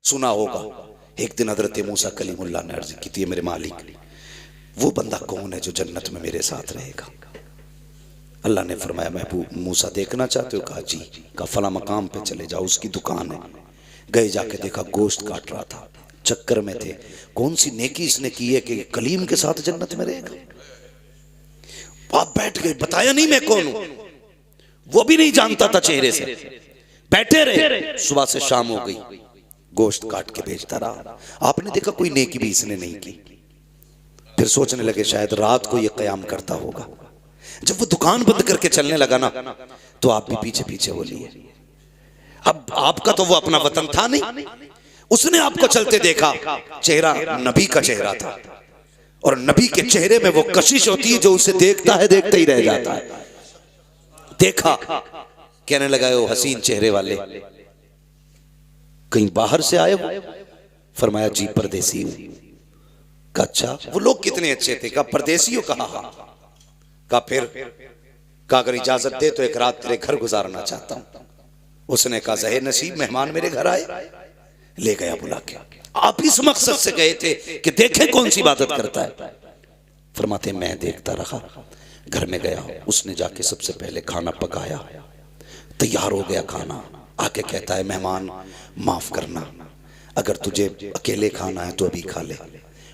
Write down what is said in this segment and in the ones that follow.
सुना होगा। एक दिन हजरत मूसा कलीमुल्लाह ने अर्ज की थी, मेरे मालिक वो बंदा कौन है जो जन्नत में मेरे साथ रहेगा? अल्लाह ने फरमाया, महबूब मूसा देखना चाहते हो? कहा जी। कहा फला मकाम पे चले जाओ, उसकी दुकान है। गए, जाके देखा गोश्त काट रहा था, चक्कर में थे कौन सी नेकी इसने की है कि कलीम के साथ जन्नत में रहेगा। आप बैठ गए, बताया नहीं मैं कौन हूं, वो भी नहीं जानता था चेहरे से। बैठे रहे, सुबह से शाम हो गई, गोश्त काट के बेचता रहा। आपने देखा कोई नेकी भी इसने नहीं की। फिर सोचने लगे शायद रात को ये कयाम करता होगा। जब वो दुकान बंद करके चलने लगा ना, तो आप भी पीछे पीछे हो लिए। अब आपका तो वो अपना वतन था नहीं, उसने आपको चलते देखा, चेहरा नबी का चेहरा था, और नबी के चेहरे में वो कशिश होती है जो उसे देखता है देखते ही रह जाता है। देखा, कहने लगा वो हसीन चेहरे वाले कहीं बाहर से आए हो? फरमाया जी परदेसी हूं। कहा अच्छा, वो लोग कितने अच्छे थे? कहा परदेसी हो? कहा हाँ। कहा फिर? कहा अगर इजाजत दे तो एक रात तेरे घर गुजारना चाहता हूं। उसने कहा ज़हे नसीब, मेहमान मेरे घर आए। ले गया बुला के। आप इस मकसद से गए थे कि देखे कौन सी इबादत करता है? फरमाते मैं देखता रहा। घर में गया, उसने जाके सबसे पहले खाना पकाया, तैयार हो गया खाना। आके कहता है मेहमान माफ करना, अगर तुझे अकेले खाना है तो अभी खा ले,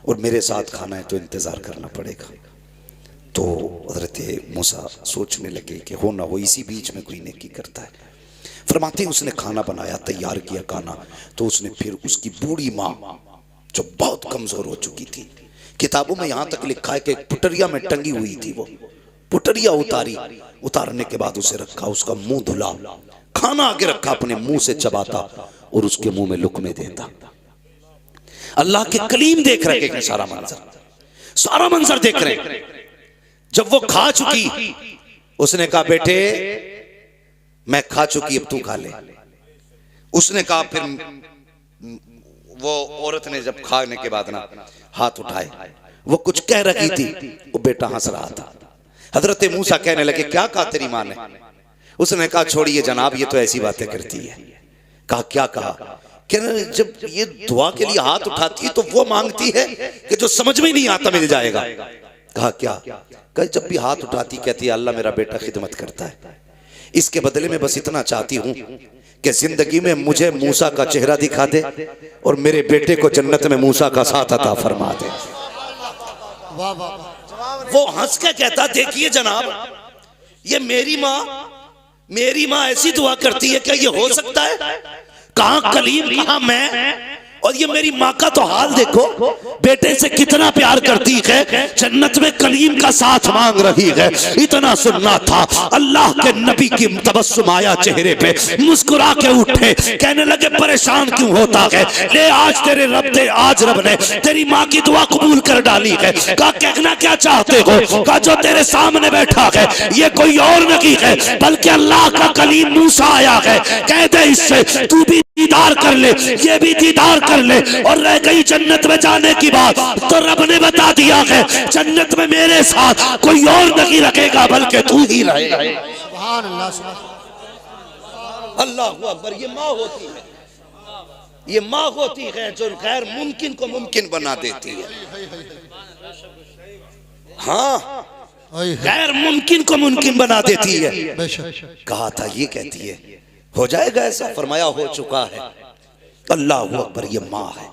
और मेरे साथ खाना है तो इंतजार करना पड़ेगा। तो हज़रत मूसा सोचने लगे कि हो ना हो इसी बीच में कोई नेकी करता है। फरमाते उसने खाना बनाया, तैयार किया खाना, तो उसने फिर उसकी बूढ़ी माँ जो बहुत कमजोर हो चुकी थी, किताबों में यहाँ तक लिखा है कि पुटरिया में टंगी हुई थी, वो पुटरिया उतारी, उतारने के बाद उसे रखा, उसका मुंह धुला, खाना आगे रखा, अपने मुंह से चबाता और उसके मुंह में लुकमे देता। अल्लाह के कलीम देख रहे हैं सारा मंजर देख रहे हैं। जब वो खा चुकी, उसने कहा बेटे मैं खा चुकी, अब तू खा ले। उसने कहा, फिर वो औरत ने जब खाने के बाद ना हाथ उठाए, वो कुछ कह रही थी, वो बेटा हंस रहा था। हजरत मूसा कहने लगे क्या कहा तेरी माँ ने? उसने कहा छोड़िए जनाब, ये तो ऐसी बातें करती है। कहा क्या कहा? कहने जब ये दुआ के लिए हाथ उठाती है तो वो मांगती है कि जो समझ में नहीं आता मिल जाएगा। कहा क्या? कहा जब भी हाथ उठाती कहती है अल्लाह मेरा बेटा खिदमत करता है, इसके बदले में बस इतना चाहती हूं कि जिंदगी में मुझे मूसा का चेहरा दिखा दे और मेरे बेटे को जन्नत में मूसा का साथ अता फरमा दे। वो हंस के कहता देखिए जनाब, ये मेरी माँ ऐसी दुआ करती है, क्या ये हो सकता है? कहां कलीम, कहां मैं, और ये मेरी माँ का तो हाल देखो, बेटे से कितना प्यार करती है, जन्नत में कलीम का साथ मांग रही है। इतना सुनना था, अल्लाह के नबी की तबस्सुम आया चेहरे पे, मुस्कुरा के उठे, कहने लगे परेशान क्यों होता है? ले आज रब ने तेरी माँ की दुआ कबूल कर डाली है। कहा कहना क्या चाहते हो? कहा जो तेरे सामने बैठा है ये कोई और नहीं है बल्कि अल्लाह का कलीम मूसा आया है। कह दे इससे तू भी दीदार कर ले, ये भी दीदार कर ले, और रह गई जन्नत में जाने की बात, तो रब ने बता दिया है जन्नत में मेरे साथ कोई और नहीं रखेगा बल्कि तू ही रहेगा। सुभान अल्लाह, अल्लाहू अकबर। ये माँ होती है, ये माँ होती है जो गैर मुमकिन को मुमकिन बना देती है। हाँ, गैर मुमकिन को मुमकिन बना देती है। कहा था ये कहती है हो जाएगा ऐसा, फरमाया हो चुका है। अल्लाहू अकबर। ये माँ है,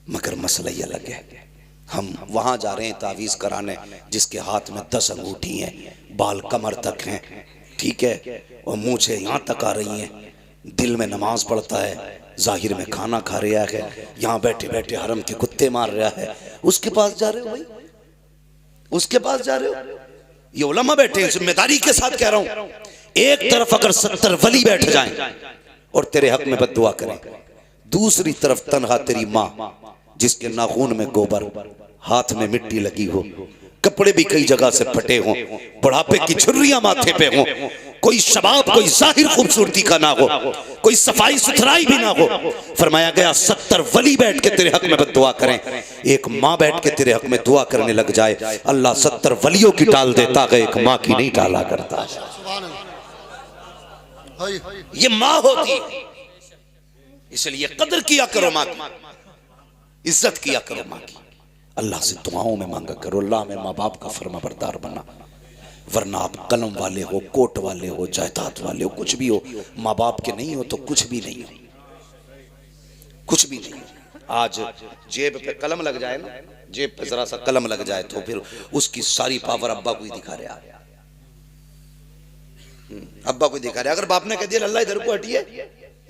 मगर मसला ये अलग है। हम वहां जा रहे हैं तावीज़ कराने, जिसके हाथ में 10 अंगूठी हैं, बाल कमर तक हैं, ठीक है, और मूछें यहाँ तक आ रही हैं, दिल में नमाज पढ़ता है, जाहिर में खाना खा रहा है, यहाँ बैठे बैठे हरम के कुत्ते मार रहा है। उसके पास जा रहे हो भाई, उसके पास जा रहे हो? ये उलमा बैठे हैं, जिम्मेदारी के साथ कह रहा हूं। एक तरफ अगर 70 वली बैठ जाएं और तेरे हक में बद्दुआ करें, दूसरी तरफ तनहा तेरी माँ जिसके नाखून में गोबर, हाथ में मिट्टी लगी हो, कपड़े भी कई जगह से फटे हों, बुढ़ापे की छुर्रियां माथे पे हों, कोई शबाब कोई जाहिर खूबसूरती का ना हो, कोई सफाई सुथराई भी ना हो। फरमाया गया 70 वली बैठ के तेरे हक में बद्दुआ करें, एक माँ बैठ के तेरे हक में दुआ करने लग जाए, अल्लाह 70 वलियों की टाल देता है, एक माँ की नहीं टाला करता। ये माँ होती है। इसलिए कदर किया करो माँ की, इज्जत किया करो माँ की। अल्लाह से दुआओं में मांगा करो, अल्लाह में माँ बाप का फर्माबरदार बना, वरना आप कलम वाले हो, कोट वाले हो, जायदाद वाले हो, कुछ भी हो, माँ बाप के नहीं हो तो कुछ भी नहीं हो, कुछ भी नहीं हो। आज जेब पे कलम लग जाए ना, जेब पे जरा सा कलम लग जाए तो फिर उसकी सारी पावर अब्बा को ही दिखा रहे हैं, अब्बा को दिखा रहे। अगर बाप ने कह दिया लल्ला इधर को हटिए,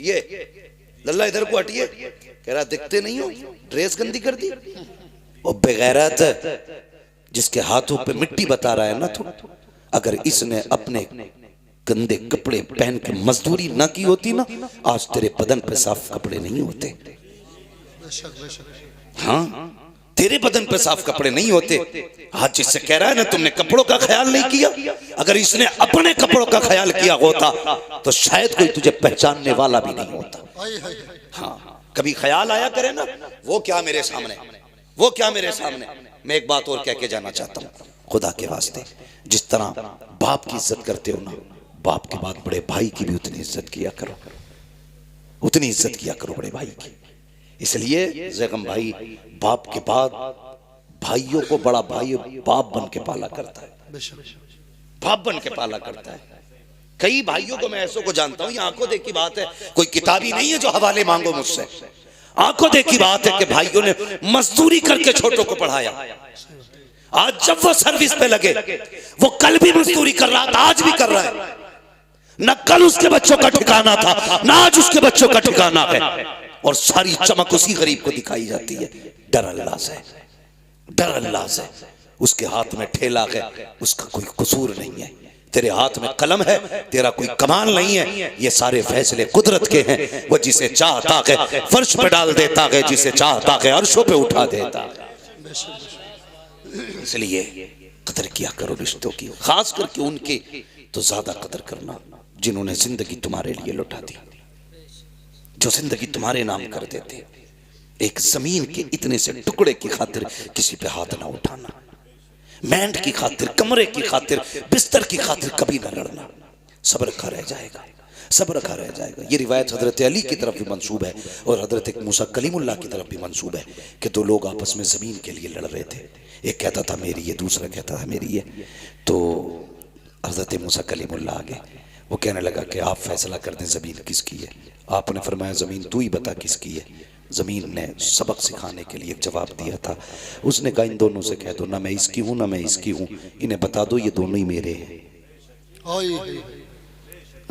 ये लल्ला इधर को हटिए, कह रहा दिखते नहीं हो, ड्रेस गंदी कर दी। और बेगैरत जिसके हाथों पे मिट्टी बता रहा है ना, तो अगर इसने अपने गंदे कपड़े पहन के मजदूरी ना की होती ना, आज तेरे बदन पे साफ कपड़े नहीं होते। हाँ, तेरे बदन पे साफ कपड़े नहीं होते। आज जिससे कह रहा है ना तुमने कपड़ों का ख्याल नहीं किया, अगर इसने अपने कपड़ों का ख्याल किया होता तो शायद कोई तुझे पहचानने वाला भी नहीं होता। हाँ, कभी ख्याल आया करे ना, वो क्या मेरे सामने, वो क्या मेरे सामने। मैं एक बात और कह के जाना चाहता हूँ, खुदा के वास्ते, जिस तरह बाप की इज्जत करते हो ना, बाप के बाद बड़े भाई की भी उतनी इज्जत किया करो, उतनी इज्जत किया करो बड़े भाई की। इसलिए ज़ैगम भाई बाप के बाद भाइयों को बड़ा भाई बाप बन के पाला करता है, बाप बन के पाला करता है। कई भाइयों को मैं ऐसों को जानता हूं, ये आंखों देखी बात है, कोई किताबी नहीं है जो हवाले मांगो मुझसे, आंखों देखी बात है कि भाइयों ने मजदूरी करके छोटों को पढ़ाया। आज जब वो सर्विस पे लगे, वो कल भी मजदूरी कर रहा था, आज भी कर रहा है। न कल उसके बच्चों का ठिकाना था, न आज उसके बच्चों का ठिकाना है, और सारी चमक उसी गरीब को दिखाई जाती है। डर अल्लाह से, डर अल्लाह से। उसके हाथ में ठेला है, उसका कोई कसूर नहीं है। तेरे हाथ में कलम है, तेरा कोई कमाल नहीं है। ये सारे फैसले कुदरत के हैं। वो जिसे चाहता है फर्श पे डाल देता है, जिसे चाहता है अर्शों पे उठा देता है। इसलिए कदर किया करो रिश्तों की, खास करके उनके तो ज्यादा कदर करना जिन्होंने जिंदगी तुम्हारे लिए लौटा दी, जो जिंदगी तुम्हारे नाम कर देते। एक जमीन के इतने से टुकड़े की खातिर किसी पे हाथ ना उठाना, मैंट की खातिर, कमरे की खातिर, बिस्तर की खातिर कभी ना लड़ना। सब्र रखा रह जाएगा, सब्र रखा रह जाएगा। ये रिवायत हजरत अली की तरफ भी मंसूब है और हजरत मूसा कलीमुल्लाह की तरफ भी मंसूब है कि दो लोग आपस में जमीन के लिए लड़ रहे थे। एक कहता था मेरी है, दूसरा कहता था मेरी है। तो हजरत मूसा कलीमुल्लाह आगे, वो कहने लगा कि आप फैसला कर दें जमीन किसकी है। आपने फरमाया जमीन तू ही बता किसकी है। जमीन ने सबक सिखाने के लिए एक जवाब दिया था। उसने कहा इन दोनों से कह दो, ना मैं इसकी हूं ना मैं इसकी हूं, इन्हें बता दो ये दोनों ही मेरे हैं।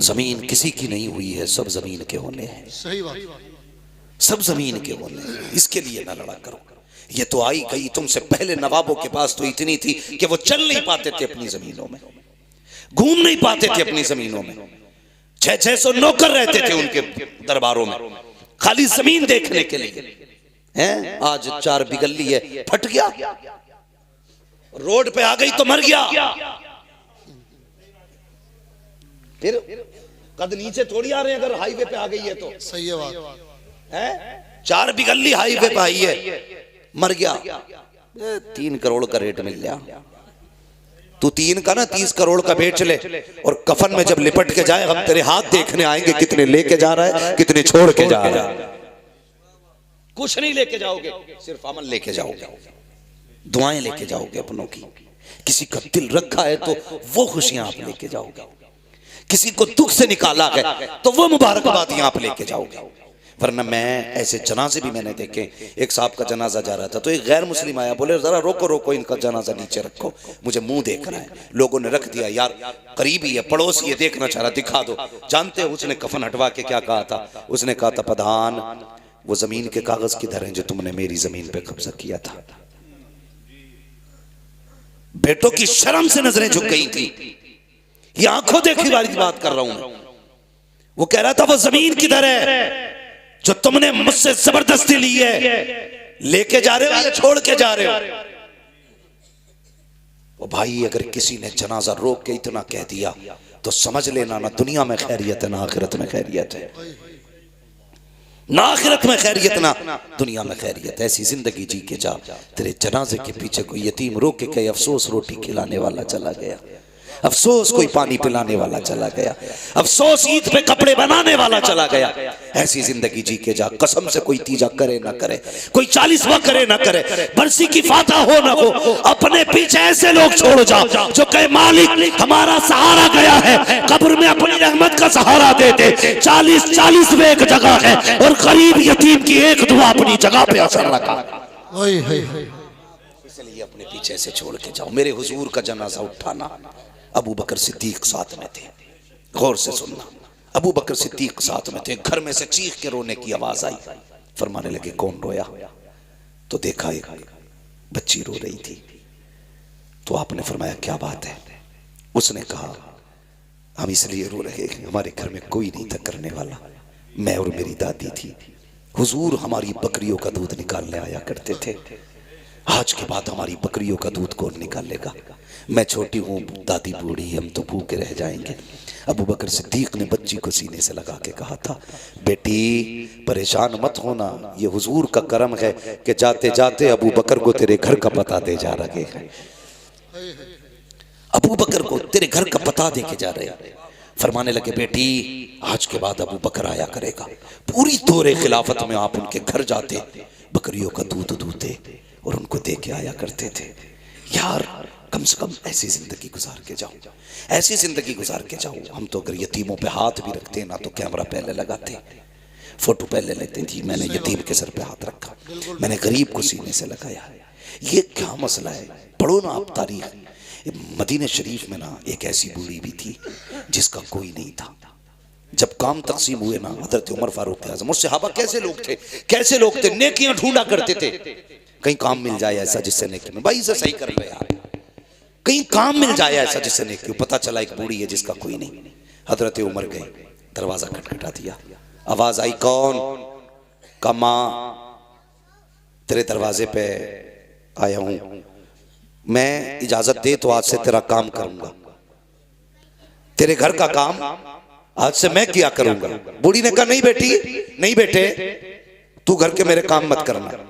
जमीन किसी की नहीं हुई है, सब जमीन के होने हैं। सही बात, सब जमीन के होने हैं। इसके लिए ना लड़ा करो। ये तो आई गई, तुमसे पहले नवाबों के पास तो इतनी थी कि वो चल नहीं पाते थे अपनी जमीनों में, घूम नहीं पाते थे अपनी जमीनों में। 600 नौकर रहते थे उनके दरबारों में, खाली जमीन देखने के लिए हैं। आज 4 बिगल्ली है, फट गया, रोड पे आ गई तो मर गया। फिर कद नीचे थोड़ी आ रहे हैं, अगर हाईवे पे आ गई है तो। सही है बात है। 4 बिगल्ली हाईवे पे आई है, मर गया, 3 करोड़ का रेट मिल गया। तू 3 का ना 30 करोड़ का बेच ले, और कफन में जब लिपट के जाए हम तेरे हाथ देखने आएंगे, कितने लेके जा रहा है, कितने छोड़ के जा रहा है। कुछ नहीं लेके जाओगे, सिर्फ अमल लेके जाओगे, दुआएं लेके जाओगे अपनों की। किसी का दिल रखा है तो वो खुशियां आप लेके जाओगे, किसी को दुख से निकाला है तो वो मुबारकबादियां आप लेके जाओगे। वरना मैं ऐसे जनाजे भी मैंने देखे। एक साहब का जनाजा जा रहा था तो एक गैर मुस्लिम आया, बोले जरा रोको रोको, इनका जनाजा नीचे रखो, मुझे मुंह देख रहा है। लोगों ने रख दिया, यार करीबी है, पड़ोसी है, देखना चाह रहा, दिखा दो। जानते हो उसने कफन हटवा के क्या कहा था? उसने कहा था प्रधान वो जमीन के कागज किधर हैं जो तुमने मेरी जमीन पे कब्जा किया था। बेटों की शर्म से नजरें झुक गई थी। ये आंखों देखी वाली बात कर रहा हूं। वो कह रहा था वो जमीन किधर है जो तुमने मुझसे जबरदस्ती ली है, लेके जा रहे हो या छोड़ के जा रहे हो? वो भाई अगर किसी ने जनाजा रोक के इतना कह दिया तो समझ लेना ना दुनिया में खैरियत है ना आखिरत में खैरियत है, ना आखिरत में खैरियत ना दुनिया में खैरियत। ऐसी जिंदगी जी के जा, तेरे जनाजे के पीछे कोई यतीम रोक के कहे अफसोस रोटी खिलाने वाला चला गया, अफसोस कोई पानी पिलाने वाला चला गया, अफसोस ईद पे कपड़े बनाने वाला चला गया। ऐसी जिंदगी जी के जा, कसम से कोई तीजा करे ना करे, कोई 40वां करे ना करे, बरसी की फाता हो ना हो, अपने पीछे ऐसे लोग छोड़ जाओ जो कहे मालिक हमारा सहारा गया है, कब्र में अपनी रहमत का सहारा दे दे। 40 में एक जगह है और गरीब यतीम की एक दुआ अपनी जगह पे असर रखा। इसलिए अपने पीछे से छोड़ के जाओ। मेरे हुजूर का जनाजा उठाना, अबू बकर सिद्दीक साथ में थे। गौर से सुनना, अबू बकर सिद्दीक साथ में थे। घर में से चीख के रोने की आवाज आई। फरमाने लगे कौन रोया? तो देखा एक बच्ची रो रही थी। तो आपने फरमाया क्या बात है? उसने कहा हम इसलिए रो रहे हैं, हमारे घर में कोई नहीं था करने वाला, मैं और मेरी दादी थी। हुजूर हमारी बकरियों का दूध निकालने आया करते थे, आज के बाद हमारी बकरियों का दूध कौन निकालेगा? मैं छोटी हूँ, दादी बूढ़ी, हम तो भूखे रह जाएंगे। अबू बकर सिद्दीक ने बच्ची को सीने से लगा के कहा था, बेटी परेशान मत होना, ये हुजूर का करम है कि जाते जाते अबू बकर को तेरे घर का पता दे जा रहे हैं। अबू बकर को तेरे घर का पता दे के जा रहे हैं। फरमाने लगे बेटी आज के बाद अबू बकर आया करेगा। पूरी दौरे खिलाफत में आप उनके घर जाते, बकरियों का दूध दूते और उनको दे के आया करते थे। यार कम से कम ऐसी जिंदगी गुजार के जाओ, ऐसी जिंदगी गुजार के जाओ। हम तो अगर यतीमों पे हाथ भी रखते ना तो कैमरा पहले लगाते, फोटो पहले लेते थी। मैंने यतीम के सर पे हाथ रखा, मैंने गरीब को सीने से लगाया। ये क्या मसला है? पढ़ो ना आप तारीख। मदीने शरीफ में ना एक ऐसी बूढ़ी भी थी जिसका कोई नहीं था। जब काम तकसीम हुए ना, हजरत उमर फारूक आजम और सहाबा कैसे लोग थे, कैसे लोग थे, नेकियां ढूंढा करते थे। कहीं काम मिल जाए ऐसा जिससे नेकी में, भाई इसे सही कर ले यार, कहीं काम मिल जाए ऐसा जिससे नेकी। पता चला एक बूढ़ी है जिसका कोई नहीं। हजरत उमर गए, दरवाजा खटखटा दिया, आवाज आई कौन? का मां तेरे दरवाजे पे आया हूं, मैं इजाजत दे तो आज से तेरा काम करूंगा, तेरे घर का काम आज से मैं किया करूंगा। बूढ़ी ने कहा नहीं बेटी, नहीं बेटे, तू घर के मेरे काम मत करना।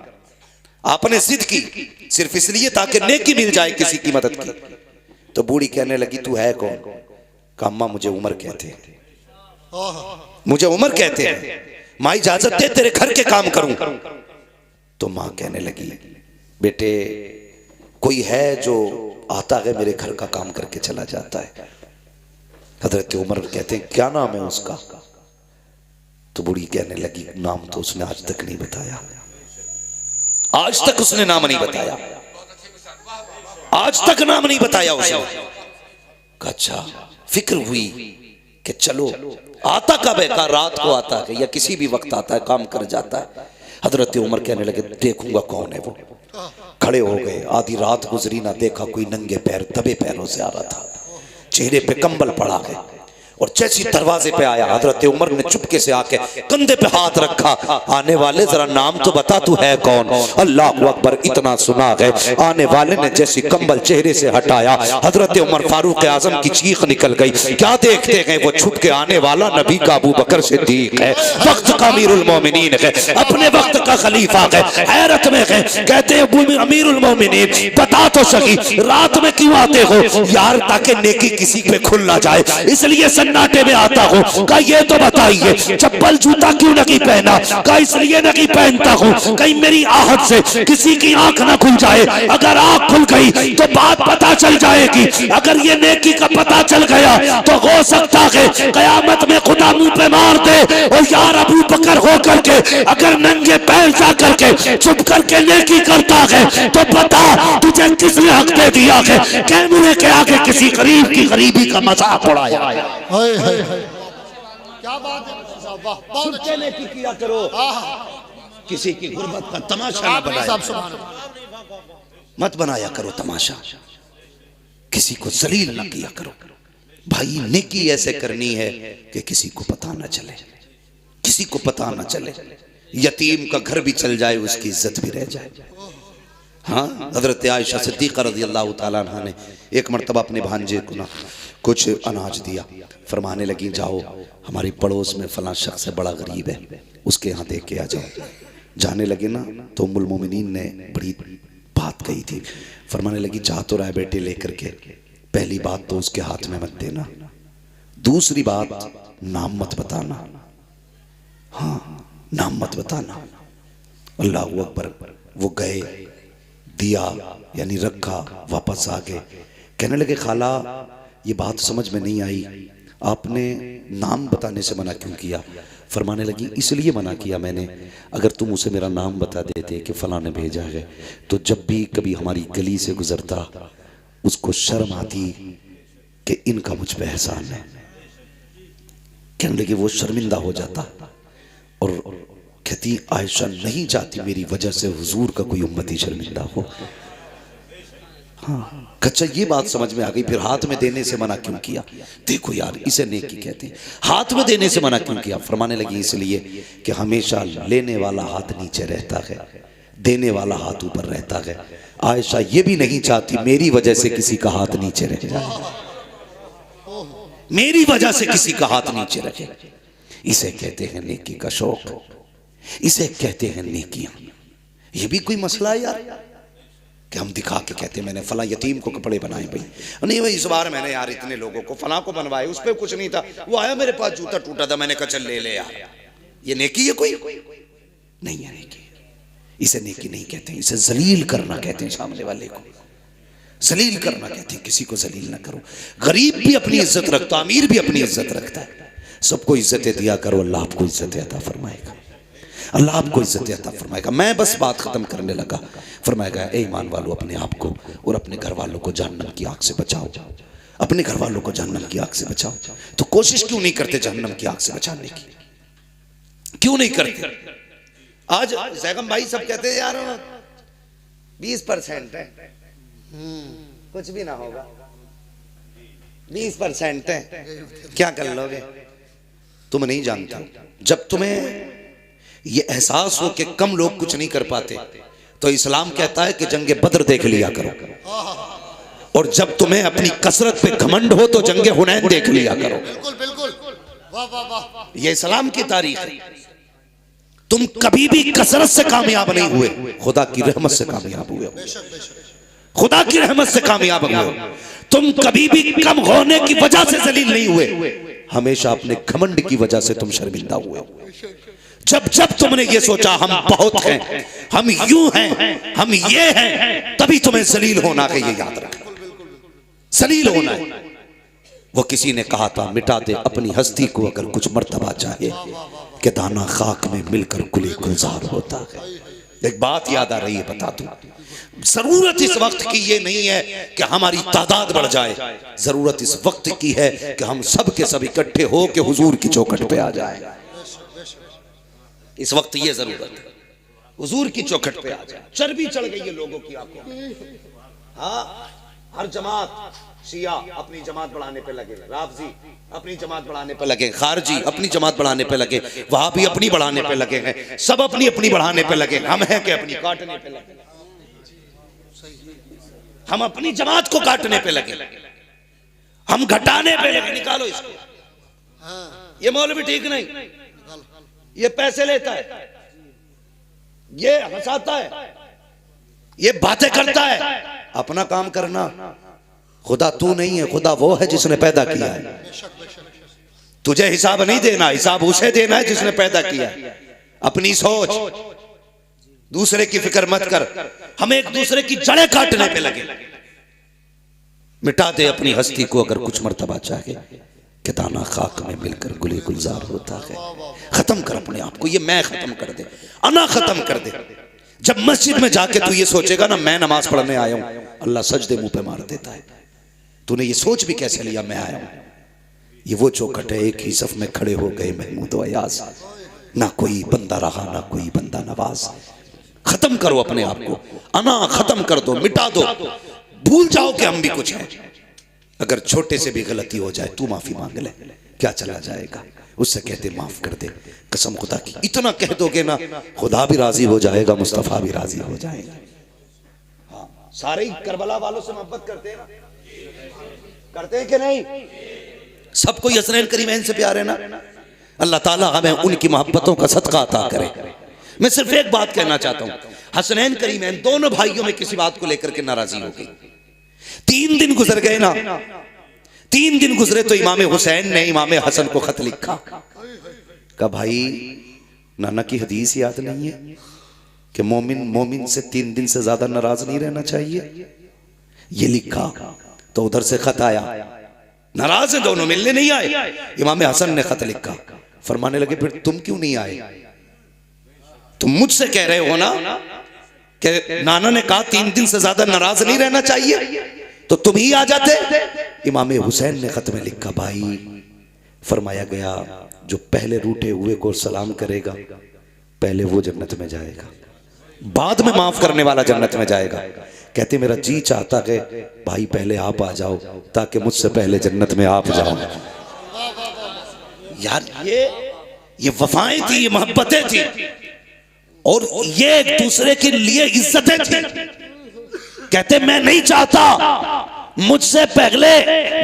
आपने जिद की सिर्फ इसलिए ताकि नेकी मिल जाए, किसी की मदद की। तो बूढ़ी कहने लगी तू है कौन? कहा अम्मा मुझे उमर कहते हैं, मुझे उमर कहते हैं, माँ इजाजत दे तेरे घर के काम करूं। तो माँ कहने लगी बेटे कोई है जो आता है मेरे घर का काम करके चला जाता है? हजरत उमर कहते हैं क्या नाम है उसका? तो बूढ़ी कहने लगी नाम तो उसने आज तक नहीं बताया, आज तक उसने नाम नहीं बताया, आज तक नाम नहीं बताया उसने। अच्छा फिक्र हुई कि चलो आता कब है? का रात को आता है या किसी भी वक्त आता है, काम कर जाता है। हजरत उमर कहने लगे देखूंगा कौन है वो। खड़े हो गए, आधी रात गुजरी ना, देखा कोई नंगे पैर दबे पैरों से आ रहा था, चेहरे पे कंबल पड़ा है। और जैसी दरवाजे पे आया, हजरत उमर ने चुपके से आके कंधे पे हाथ रखा, आने वाले जरा नाम तो बता तू है कौन? अल्लाह अकबर, इतना सुना है। आने वाले ने जैसी कंबल चेहरे से हटाया, हजरत उमर फारूक आजम की चीख निकल गई। क्या देखते हैं? वो छुप के आने वाला नबी का अबू बकर सिद्दीक है, वक्त का अमीरुल मोमिनीन है, अपने वक्त का खलीफा है। हैरत में है, कहते हैं अमीरुल मोमिनीन बता तो सही रात में क्यों आते हो? यार ताकि नेकी किसी पे खुल ना जाए, इसलिए सन्नाटे में आता हूँ। कहा ये तो बताइए चप्पल जूता क्यों नहीं पहना? कहा इसलिए नहीं पहनता हूँ कहीं मेरी आहट से किसी की आंख ना खुल जाए। अगर आंख खुल गई तो बात पता चल जाएगी, अगर ये नेकी का पता चल गया तो हो सकता है कयामत में खुदा मुंह पे मार दे। और यार अबू बकर हो करके अगर नंगे पैर जा करके चुप करके नेकी करता है तो बता तुझे किसने हक दे दिया है? कैमरे के आगे किसी गरीब की गरीबी का मजाक उड़ाया। क्या बात है, बहुत अच्छे नेकी किया करो, किसी की गुर्बत का तमाशा न बनाया, मत बनाया करो तमाशा, किसी को जलील न किया करो। भाई नेकी ऐसे करनी है कि किसी को पता न चले, किसी को पता न चले, यतीम का घर भी चल जाए उसकी इज्जत भी रह जाए। हाँ, हजरत आयशा सिद्दीक़ा रज़ियल्लाहु ताला अन्हा ने एक मरतबा अपने भांजे को ना कुछ अनाज दिया, फरमाने लगी जाओ हमारी पड़ोस में फलां शख्स है बड़ा गरीब है, उसके यहाँ दे के आ जाओ। जाने लगे ना तो उम्मुल मोमिनीन ने बड़ी बात कही थी, फरमाने लगी जा तो रहा है बेटे लेकर के, पहली बात तो उसके हाथ में मत देना, दूसरी बात नाम मत बताना। हाँ, नाम मत बताना। अल्लाह अकबर। वो गए, दिया यानी रखा, वापस आ गए। कहने लगे खाला ये बात समझ में नहीं आई, आपने नाम बताने से मना क्यों किया? फरमाने लगी इसलिए मना किया मैंने, अगर तुम उसे मेरा नाम बता देते कि फलां ने भेजा है, तो जब भी कभी हमारी गली से गुजरता उसको शर्म आती कि इनका मुझ पे एहसान है। कहने लगे वो शर्मिंदा हो जाता और कहती आयशा नहीं चाहती मेरी वजह से हुजूर का कोई उम्मती शर्मिंदा हो। हाँ, अच्छा ये बात समझ में आ गई। फिर हाथ में देने से मना क्यों किया? देखो यार इसे नेकी कहते हैं। हाथ में देने से मना क्यों किया? फरमाने लगी इसलिए कि हमेशा लेने वाला हाथ नीचे रहता है, देने वाला हाथ ऊपर रहता है। आयशा ये भी नहीं चाहती मेरी वजह से किसी का हाथ नीचे रह जाए, मेरी वजह से किसी का हाथ नीचे रखे। इसे कहते हैं नेकी का शौक, इसे कहते हैं नेकियां। ये भी कोई मसला है यार कि हम दिखा के कहते हैं मैंने फला यतीम को कपड़े बनाए भाई, नहीं भाई इस बार मैंने यार इतने लोगों को फला को बनवाए, उस पर कुछ नहीं था, वो आया मेरे पास जूता टूटा था, मैंने कहा चल ले ले यार। ये नेकी है? कोई नहीं है नेकी। इसे नेकी नहीं कहते, इसे जलील करना कहते हैं। सामने वाले को जलील करना कहते हैं, किसी को जलील ना करो। गरीब भी अपनी इज्जत रखता, अमीर भी अपनी इज्जत रखता है। सबको इज्जतें दिया करो, अल्लाह आपको इज्जतें अता फरमाएगा, अल्लाह आपको इज्जत अता फरमाएगा। मैं बस बात खत्म करने लगा। फरमाएगा ए ईमान वालों अपने आप को और अपने घर वालों को जहन्नम की आग से बचाओ, अपने घर वालों को जहन्नम की आग से बचाओ। तो कोशिश क्यों नहीं करते जहन्नम की आग से बचाने की? क्यों नहीं करते? आज जैगम भाई सब कहते हैं यार 20% है, कुछ भी ना होगा, 20% है, क्या कर लोगे? तुम नहीं जानते। जब तुम्हें ये एहसास हो कि कम लोग कुछ नहीं कर पाते, तो इस्लाम कहता है कि जंगे बद्र देख लिया करो। और जब तुम्हें अपनी कसरत पे घमंड हो तो जंगे हुनैन देख लिया करो। बिल्कुल बिल्कुल, वाह वाह वाह। ये इस्लाम की तारीख है। तुम कभी भी कसरत से कामयाब नहीं हुए, खुदा की रहमत से कामयाब हुए हो, खुदा की रहमत से कामयाब हुए हो। तुम कभी भी कम होने की वजह से जलील नहीं हुए, हमेशा अपने घमंड की वजह से तुम शर्मिंदा हुए हो। जब जब तुमने ये सोचा हम बहुत हैं, हम यूं हैं, हम ये हैं, तभी तुम्हें जलील होना है। ये याद रखना, जलील होना है। वो किसी ने कहा था मिटा दे अपनी हस्ती को अगर कुछ मर्तबा चाहे, कि दाना खाक में मिलकर गुले गुलजार होता है। एक बात याद आ रही है, बता दूं, जरूरत इस वक्त की ये नहीं है कि हमारी तादाद बढ़ जाए, जरूरत इस वक्त की है कि हम सब के सब इकट्ठे हो के हुजूर की चौखट पे आ जाए। इस वक्त ये जरूरत है, हुजूर की चौखट पे आ जाए। चर्बी चढ़ गई है लोगों की आंखों में। हाँ, हर जमात, शिया अपनी जमात बढ़ाने पे लगे, राफजी अपनी जमात बढ़ाने पे लगे, खारजी अपनी जमात बढ़ाने पे लगे, वहाबी अपनी बढ़ाने पे लगे हैं, सब अपनी अपनी बढ़ाने पे लगे। हम हैं कि अपनी काटने पे लगे, हम अपनी जमात को काटने पे लगे, हम घटाने पे लगे। निकालो इसको। ये मौलवी ठीक नहीं, ये पैसे लेता है, ये हंसाता है, ये बातें करता है। अपना काम करना। खुदा तू नहीं है, खुदा वो है जिसने पैदा किया है। तुझे हिसाब नहीं देना, हिसाब उसे देना है जिसने पैदा किया है। अपनी सोच, दूसरे की फिक्र मत कर। हम एक दूसरे की जड़ें काटने पे लगे। मिटा दे अपनी हस्ती को अगर कुछ मर्तबा चाहे, कि दाना खाक में मिलकर गुले गुलजार होता है। खत्म कर अपने आप को, ये मैं खत्म कर दे, अना खत्म कर दे। जब मस्जिद में जाके तू ये सोचेगा ना मैं नमाज पढ़ने आया हूं, अल्लाह सजदे मुंह पे मार देता है। तूने ये सोच भी कैसे लिया मैं आया हूं? ये वो चौखट है, एक ही सफ में खड़े हो गए महमूद व अयाज, ना कोई बंदा रहा ना कोई बंदा नवाज। खत्म करो अपने आप को, अना खत्म कर दो, मिटा दो, भूल जाओ कि हम भी कुछ हैं। अगर छोटे से भी गलती हो जाए तू माफी मांग ले, क्या चला जाएगा? उससे कहते माफ कर दे, कसम खुदा की। इतना कह दोगे ना, खुदा भी राजी हो जाएगा, मुस्तफा भी राजी हो जाएगा। हाँ, सारे ही करबला वालों से मोहब्बत करते हैं ना, करते हैं कि नहीं? सबको हसनैन करीमैन से प्यार है ना। अल्लाह ताला हमें उनकी मोहब्बतों का सदका अता करे। मैं सिर्फ एक बात कहना चाहता हूं, हसनैन करीमैन दोनों भाइयों में किसी बात को लेकर के नाराजी हो गई। 3 दिन गुजर गए ना, 3 दिन गुजरे तो इमाम हुसैन ने इमाम हसन को खत लिखा। कहा भाई नाना की हदीस याद नहीं है कि मोमिन से 3 दिन से ज्यादा नाराज नहीं रहना चाहिए? ये लिखा तो उधर से खत आया, नाराज है दोनों, मिलने नहीं आए। इमाम हसन ने खत लिखा, फरमाने लगे फिर तुम क्यों नहीं आए? तुम मुझसे कह रहे हो ना कि नाना ने कहा 3 दिन से ज्यादा नाराज नहीं रहना चाहिए, तो तुम ही आ जाते। इमाम हुसैन ने खत में लिखा, भाई फरमाया गया जो पहले रूठे हुए को सलाम करेगा पहले वो जन्नत में जाएगा, बाद में माफ करने वाला जन्नत में जाएगा। कहते मेरा जी चाहता है भाई पहले आप आ जाओ ताकि मुझसे पहले जन्नत में आप जाओ। यार ये वफाएं थी, ये मोहब्बतें थी, और ये एक दूसरे के लिए इज्जतें थी। कहते मैं नहीं चाहता मुझसे पहले,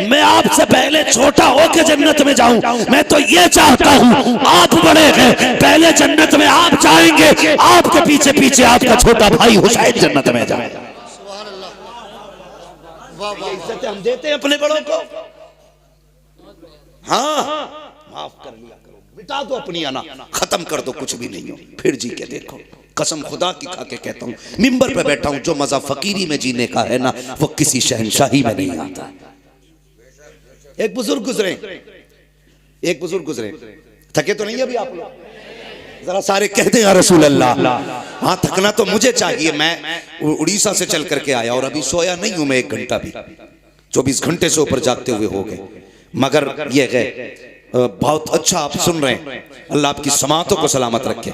मैं आपसे पहले छोटा होकर जन्नत में जाऊं, मैं तो ये चाहता हूं आप बड़े हैं पहले जन्नत में आप जाएंगे, आपके पीछे पीछे आपका छोटा भाई हुसैन जन्नत में जाए। इज्जतें हम देते हैं अपने बड़ों को। हाँ माफ कर लिया करो, मिटा दो अपनी अना, खत्म कर दो, कुछ भी नहीं हो। फिर जी के देखो, कसम खुदा की खा के कहता हूं, मिंबर पे बैठा हूं, जो मजा फकीरी में जीने का है ना वो किसी शहनशाही में नहीं आता। एक बुजुर्ग गुजरे, थके तो नहीं अभी आप लोग? जरा सारे कहते हैं या रसूल अल्लाह। हाँ थकना तो मुझे चाहिए, मैं उड़ीसा से चल करके आया और अभी सोया नहीं हूं मैं 1 घंटा भी, 24 घंटे से ऊपर जागते हुए हो गए। मगर ये है बहुत अच्छा आप सुन रहे हैं, अल्लाह आपकी समातों को सलामत रखे।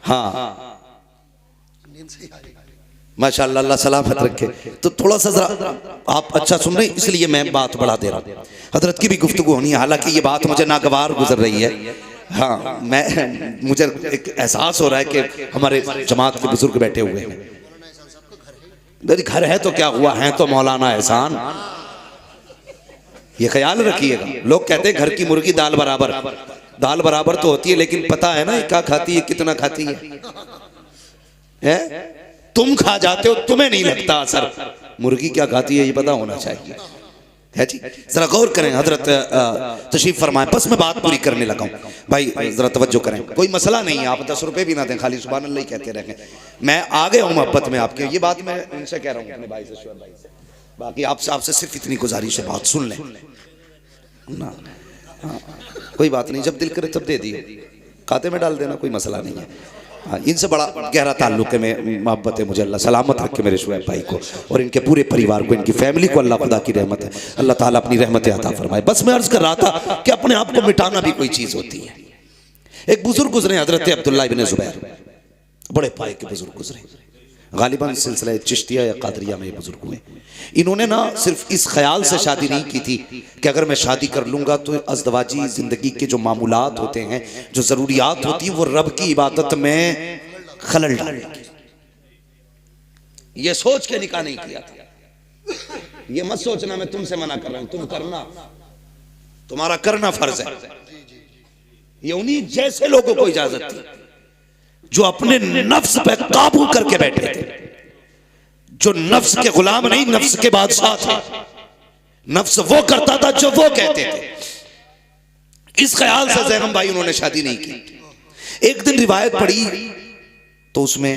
हाँ माशाअल्लाह, अल्लाह सलामत रखे। तो थोड़ा सा जरा आप अच्छा सुन रहे हैं इसलिए मैं बात बढ़ा दे रहा हूं। हजरत की भी गुफ्तगू होनी है, हालांकि ये बात मुझे नागवार गुजर रही है। हाँ मुझे एक एहसास हो रहा है कि हमारे जमात के बुजुर्ग बैठे हुए हैं। घर है तो क्या हुआ, है तो मौलाना एहसान, ये ख्याल रखिएगा। लोग कहते हैं घर की मुर्गी दाल बराबर, दाल बराबर तो होती है लेकिन पता है ना क्या खाती है, कितना खाती है? तुम खा जाते हो, तुम्हें नहीं लगता असर, मुर्गी क्या खाती है ये पता होना चाहिए, है जी। जरा गौर करें, हजरत तशरीफ फरमाएं। बस मैं बात पूरी करने लगा हूं भाई, जरा तवज्जो करें। कोई मसला नहीं है, आप 10 रुपए भी ना दें, खाली सुभान अल्लाह ही कहते रहें। मैं आ गया हूं मोहब्बत में आपके, ये बात मैं उनसे कह रहा हूं, अपने भाई से, शुएब भाई से। बाकी आपसे सिर्फ इतनी गुजारिश है, बात सुन लें ना। हाँ, कोई बात नहीं, जब दिल करे तब दे दिए, खाते में डाल देना, कोई मसला नहीं है। हाँ, इनसे बड़ा गहरा ताल्लुक है, मैं मोहब्बत है मुझे। अल्लाह सलामत रखे मेरे शुएब भाई को और इनके पूरे परिवार को, इनकी फैमिली को। अल्लाह खुदा की रहमत है, अल्लाह ताला अपनी रहमत अता फरमाए। बस मैं अर्ज कर रहा था कि अपने आप को मिटाना भी कोई चीज होती है। एक बुजुर्ग गुजरे, हजरत अब्दुल्लाह इब्न जुबैर, बड़े पाए के बुजुर्ग गुजरे, गालिबन सिलसिला चिश्तिया या कादरिया में ये बुजुर्ग हुए। इन्होंने ना सिर्फ इस ख्याल से शादी नहीं की थी कि अगर मैं शादी कर लूंगा तो अज़दवाजी जिंदगी के जो मामूलात होते हैं, जो जरूरियात होती हैं, वो रब की इबादत में खलल डालेंगे। ये सोच के निकाह नहीं किया था। ये मत सोचना मैं तुमसे मना कर रहा हूं, तुम करना, तुम्हारा करना फर्ज है। ये उन्हीं जैसे लोगों को इजाजत थी जो अपने नफ्स पे काबू करके बैठे थे, जो नफ्स के गुलाम नहीं, नफ्स के बादशाह थे। नफ्स वो करता था जो वो कहते थे। इस ख्याल से ज़ैनब भाई उन्होंने शादी नहीं की। एक दिन रिवायत पढ़ी तो उसमें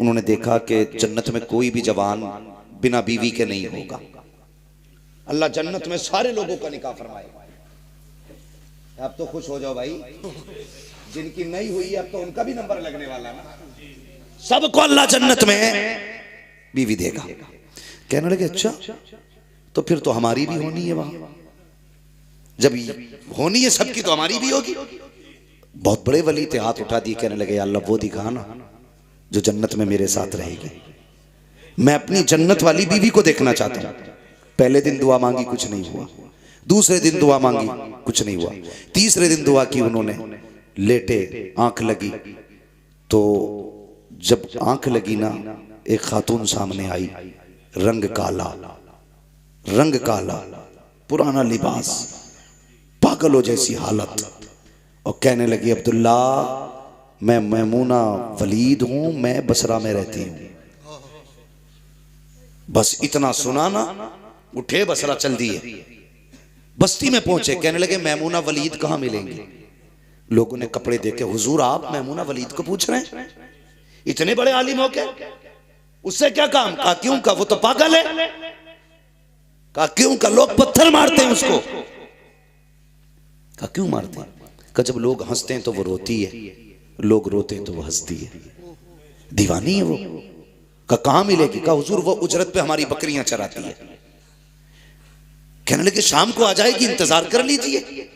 उन्होंने देखा कि जन्नत में कोई भी जवान बिना बीवी के नहीं होगा। अल्लाह जन्नत में सारे लोगों का निकाह फरमाएगा। अब तो खुश हो जाओ भाई, जिनकी नहीं हुई अब तो उनका भी नंबर लगने वाला ना। सबको अल्लाह जन्नत में बीवी देगा। कहने लगे अच्छा तो फिर तो हमारी भी होनी है वहां, जब होनी है सबकी तो हमारी भी होगी। बहुत बड़े वली थे, हाथ उठा दिए, कहने लगे अल्लाह वो दिखा ना जो जन्नत में मेरे साथ रहेगी। मैं अपनी जन्नत वाली बीवी को देखना चाहता हूं। पहले दिन दुआ मांगी, कुछ नहीं हुआ। दूसरे दिन दुआ मांगी, कुछ नहीं हुआ। तीसरे दिन दुआ की उन्होंने, लेटे, आंख लगी, तो जब आंख लगी ना एक खातून सामने आई, रंग काला, पुराना लिबास, पागलों जैसी हालत, और कहने लगी अब्दुल्ला मैं मैमूना वलीद हूं, मैं बसरा में रहती हूं। बस इतना सुना ना उठे बसरा चल दिए, बस्ती में पहुंचे, कहने लगे मैमूना वलीद कहां मिलेंगे। लोगों ने कपड़े देखे, हुजूर आप मैमूना वलीद को पूछ रहे हैं, इतने बड़े आलिम हो के, उससे क्या काम? कहा क्यों? का वो तो पागल है। कहा क्यों? का लोग पत्थर मारते हैं उसको। कहा क्यों मारते हैं? का जब लोग हंसते हैं तो वो रोती है, लोग रोते हैं तो वो हंसती है, दीवानी है वो। का कहां मिलेगी? का हुजूर वो उजरत पे हमारी बकरियां चराती है। कहने लगे शाम को आ जाएगी, इंतजार कर लीजिए,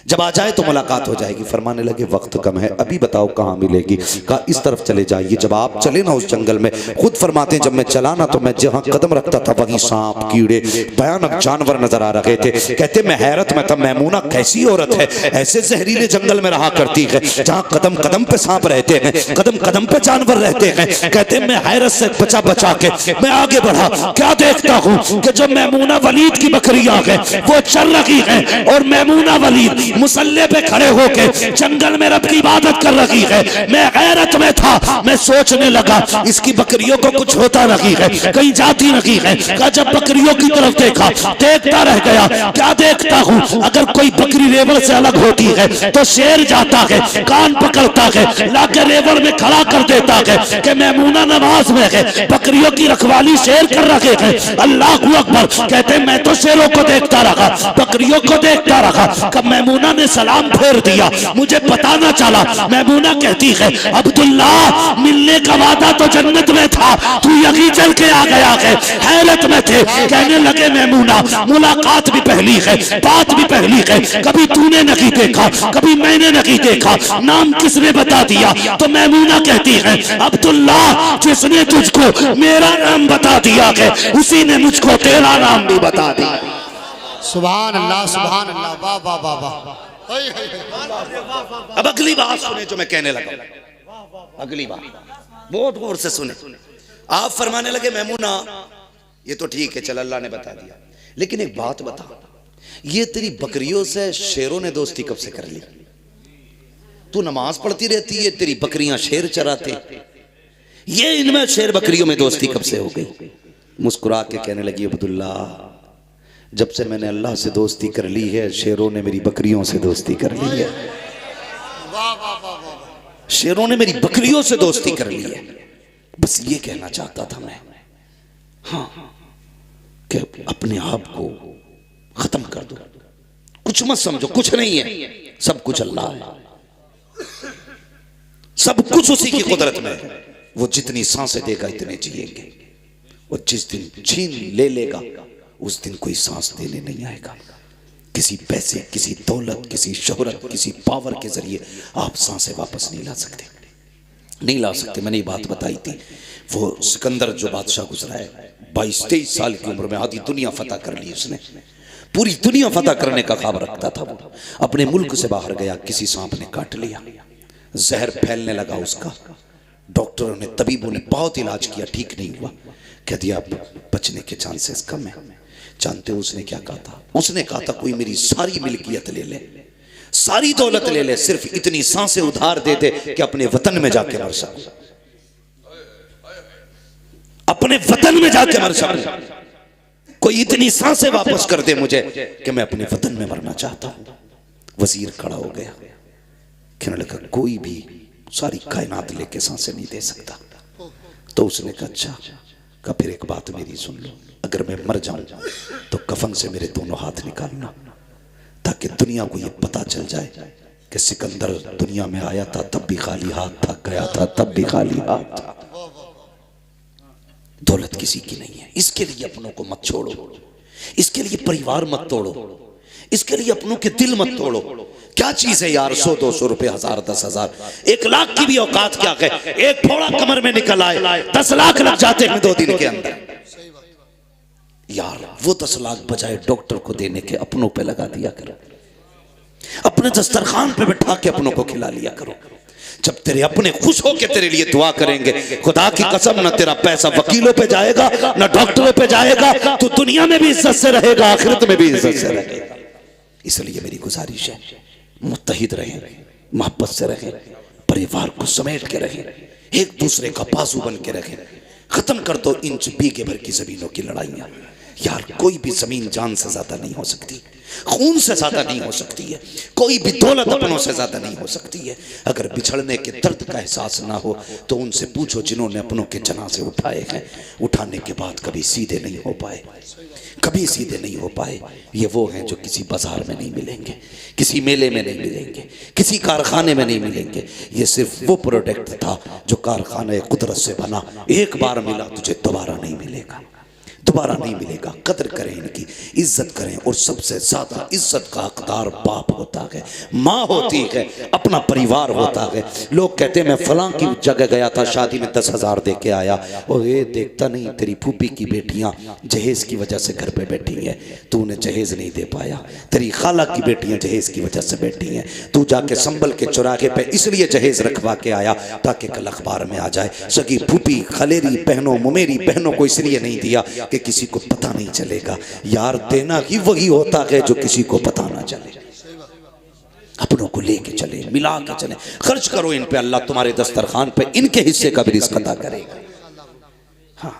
जब आ जाए तो मुलाकात हो जाएगी। फरमाने लगे वक्त कम है, अभी बताओ कहां मिलेगी। कहा इस तरफ चले जाइए। जब आप चले ना उस जंगल में, खुद फरमाते हैं जब मैं चला ना तो मैं जहां कदम रखता था वहीं सांप, कीड़े, भयानक जानवर नजर आ रहे थे। कहते मैं हैरत में था, मैमूना कैसी औरत है, ऐसे जहरीले जंगल में रहा करती है जहां कदम कदम पे सांप रहते हैं, कदम कदम पे जानवर रहते हैं। कहते मैं हैरत से बचा बचा के मैं आगे बढ़ा, क्या देखता हूं कि जो मैमूना वलीद की बकरियां हैं वो चल रही हैं, और मैमूना वलीद मुसल्ले पे खड़े होके जंगल में रब की इबादत कर रही है। मैं गैरत में था, मैं सोचने लगा इसकी बकरियों को कुछ होता नहीं है, कहीं जाती नहीं है। का जब बकरियों की तरफ देखा, देखता रह गया। क्या देखता हूं? अगर कोई बकरी रेवड़ से अलग होती है तो शेर जाता है, कान पकड़ता है, लाके रेवड़ में खड़ा कर देता है कि मैमूना नमाज में है, बकरियों की रखवाली शेर कर रखे हैं। अल्लाह अकबर। कहते मैं तो शेरों को देखता रहा, बकरियों को देखता रहा। कब मैमूना ने सलाम फेर दिया, मुझे पता ना चला। मैमूना कहती है अब्दुल्ला मिलने का वादा तो जन्नत में था, तू यहीं चल के आ गया है। हैरत में थे। कहने लगे मैमूना मुलाकात भी पहली है, बात भी पहली है, कभी तूने नहीं देखा, कभी मैंने नहीं देखा, नाम किसने बता दिया? तो मैमूना कहती है अब्दुल्ला जिसने तुझको मेरा नाम बता दिया है उसी ने मुझको तेरा नाम भी बता दिया। सुभान अल्लाह, सुभान अल्लाह, वाह वाह वाह वाह। अब अगली बात सुने जो मैं कहने लगा, अगली बात बहुत गौर से सुने। आप फरमाने लगे मैमूना ये तो ठीक है, चल अल्लाह ने बता दिया, लेकिन एक बात बता, ये तेरी बकरियों से शेरों ने दोस्ती कब से कर ली? तू नमाज पढ़ती रहती है, तेरी बकरियां शेर चराते, ये इनमें शेर बकरियों में दोस्ती कब से हो गई? मुस्कुरा के कहने लगी अब्दुल्ला जब से मैंने अल्लाह से दोस्ती कर ली है, शेरों ने मेरी बकरियों से दोस्ती कर ली है। शेरों ने मेरी बकरियों से दोस्ती कर ली है। बस ये कहना चाहता था मैं, हाँ, कि अपने आप को खत्म कर दो, कुछ मत समझो, कुछ नहीं है, सब कुछ अल्लाह है, सब कुछ उसी की कुदरत में है। वो जितनी सांसें देगा इतने जिएंगे, और जिस दिन छीन ले लेगा उस दिन कोई सांस देने नहीं आएगा। किसी पैसे, किसी दौलत, किसी शोहरत, किसी पावर के जरिए आप सांसें वापस नहीं ला सकते, नहीं ला सकते। मैंने ये बात बताई थी, वो सिकंदर जो बादशाह गुजरा है 22-23 साल की उम्र में आधी दुनिया फतह कर ली उसने, पूरी दुनिया फतह करने का ख्वाब रखता था वो। अपने मुल्क से बाहर गया, किसी सांप ने काट लिया, जहर फैलने लगा उसका। डॉक्टरों ने, तबीबों ने बहुत इलाज किया, ठीक नहीं हुआ। कह दिया बचने के चांसेस कम है। जानते हो उसने क्या कहा था? उसने कहा था कोई मेरी सारी मिल्कियत ले ले, सारी दौलत ले ले, सिर्फ इतनी सांसें उधार दे दे कि अपने वतन में जाके मर सकूं, अपने वतन में जाके मर सकूं। कोई इतनी सांसें वापस कर दे मुझे कि मैं अपने वतन में मरना चाहता हूं। वजीर खड़ा हो गया, कहने लगा कोई भी सारी कायनात लेके सांसें नहीं दे सकता। तो उसने कहा अच्छा, का फिर एक बात मेरी सुन लो, अगर मैं मर जाऊं तो कफन से मेरे दोनों हाथ निकालना, ताकि दुनिया को ये पता चल जाए कि सिकंदर दुनिया में आया था तब भी खाली हाथ था, गया था तब भी खाली हाथ था। दौलत किसी की नहीं है, इसके लिए अपनों को मत छोड़ो, इसके लिए परिवार मत तोड़ो, इसके लिए अपनों के दिल मत तोड़ो। क्या चीज है यार, 100-200 रुपए, 1000, 10,000, 1 लाख की भी औकात क्या है? एक फोड़ा कमर में निकल आए 10 लाख लग जाते हैं 2 दिन के अंदर। यार वो 10 लाख बजाय डॉक्टर को देने के अपनों पे लगा दिया करो, अपने दस्तरखान पे बैठा के अपनों को खिला लिया करो। जब तेरे अपने खुश होके तेरे लिए दुआ करेंगे, खुदा की कसम ना तेरा पैसा वकीलों पे जाएगा ना डॉक्टरों पे जाएगा, तो दुनिया में भी इज्जत से रहेगा, आखिरत में भी इज्जत से रहेगा। इसलिए मेरी गुजारिश है, मुत्तहिद रहें, मोहब्बत से रहें, परिवार को समेट के रहें, एक दूसरे का बाजू बन के रहें। खत्म कर दो इन बीघे भर की जमीनों की लड़ाइयाँ। यार कोई भी जमीन जान से ज्यादा नहीं हो सकती, खून से ज्यादा नहीं हो सकती है, कोई भी दौलत अपनों से ज्यादा नहीं हो सकती है। अगर बिछड़ने के दर्द का एहसास ना हो तो उनसे पूछो जिन्होंने अपनों के जनाजे उठाए हैं, उठाने के बाद कभी सीधे नहीं हो पाए, कभी सीधे नहीं हो पाए। ये वो हैं जो किसी बाजार में नहीं मिलेंगे, किसी मेले में नहीं मिलेंगे, किसी कारखाने में नहीं मिलेंगे। ये सिर्फ वो प्रोडक्ट था जो कारखाने कुदरत से बना, एक बार मिला तुझे दोबारा नहीं मिलेगा, दोबारा नहीं मिलेगा। कदर करें इनकी, इज्जत करें। और सबसे ज्यादा इज्जत का हकदार बाप होता है, माँ होती है, अपना परिवार होता है। लोग कहते हैं मैं फलां की जगह गया था, शादी में 10,000 दे के आया, और ये देखता नहीं तेरी फूफी की बेटियां जहेज की वजह से घर पे बैठी हैं, तू उन्हें जहेज नहीं दे पाया। तेरी खाला की बेटियां जहेज की वजह से बैठी हैं, तू जाके संभल के चौराहे पे इसलिए जहेज रखवा के आया ताकि कल अखबार में आ जाए। सगी फूफी, खलेरी बहनों, मुमेरी बहनों को इसलिए नहीं दिया कि किसी को पता नहीं चलेगा। यार देना ही वही होता है जो किसी को पता ना चले। अपनों को लेके चले, मिला के चले, खर्च करो इन पे, अल्लाह तुम्हारे दस्तरखान पे इनके हिस्से का भी रिज़्क़ अता करेगा। हाँ,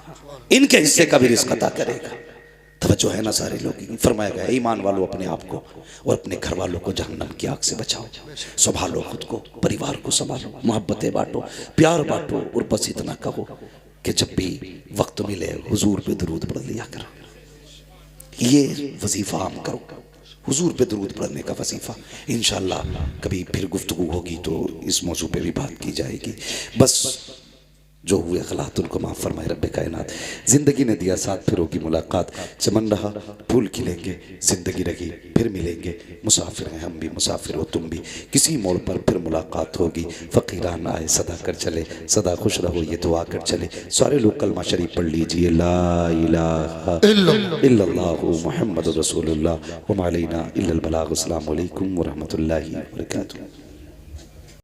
इनके हिस्से का भी रिज़्क़ अता करेगा। तवज्जो है ना सारे लोग। फरमाया गया ईमान वालों अपने आप को और अपने घर वालों को जहन्नम की आग से बचाओ, संभालो खुद को, परिवार को संभालो, मोहब्बतें बांटो, प्यार बांटो। और बस इतना कहो कि जब भी वक्त मिले हुजूर पे दुरूद पढ़ लिया करो। ये वजीफा आम करो, हुजूर पे दुरूद पढ़ने का वजीफा। इंशाअल्लाह कभी फिर गुफ्तगू होगी तो इस मौजू पे भी बात की जाएगी। बस जो हुए गलत उनको माफ़ फरमाए रब्बे कायनात। ज़िंदगी ने दिया साथ, फिर होगी मुलाकात। चमन रहा फूल खिलेंगे, ज़िंदगी रही फिर मिलेंगे। मुसाफिर हैं हम भी, मुसाफिर हो तुम भी, किसी मोड़ पर फिर मुलाकात होगी। फ़कीरान आए सदा कर चले, सदा खुश रहो ये दुआ कर चले। सारे लोग कलमा शरीफ पढ़ लीजिए, ला इलाहा इल्लल्लाहु मुहम्मदुर रसूलुल्लाह व मा अलैना इल्लल बलाग। अस्सलामु अलैकुम व रहमतुल्लाहि व बरकातुहू।